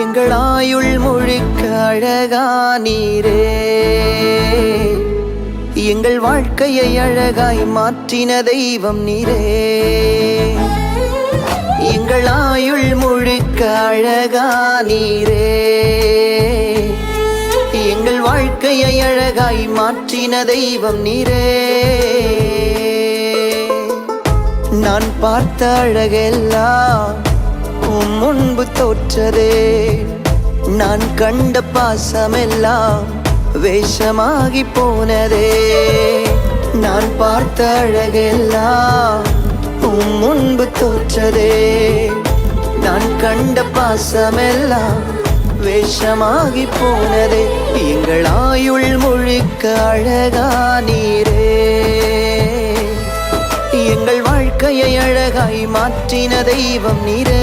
எங்கள் ஆயுள் முழுக்க அழகா நீரே, எங்கள் வாழ்க்கையை அழகாய் மாற்றின தெய்வம் நீரே. எங்கள் ஆயுள் முழுக்க அழகா நீரே, எங்கள் வாழ்க்கையை அழகாய் மாற்றின தெய்வம் நீரே. நான் பார்த்த அழகெல்லாம் உம் முன்பு தோற்றதே, நான் கண்ட பாசமெல்லாம் வேஷமாகி போனதே. நான் பார்த்த அழகெல்லாம் உம் முன்பு தோற்றதே, நான் கண்ட பாசமெல்லாம் வேஷமாகி போனதே. எங்கள் ஆயுள் முழுக்க அழகா நீரே, எங்கள் வாழ்க்கையை அழகாய் மாற்றின தெய்வம் நீரே.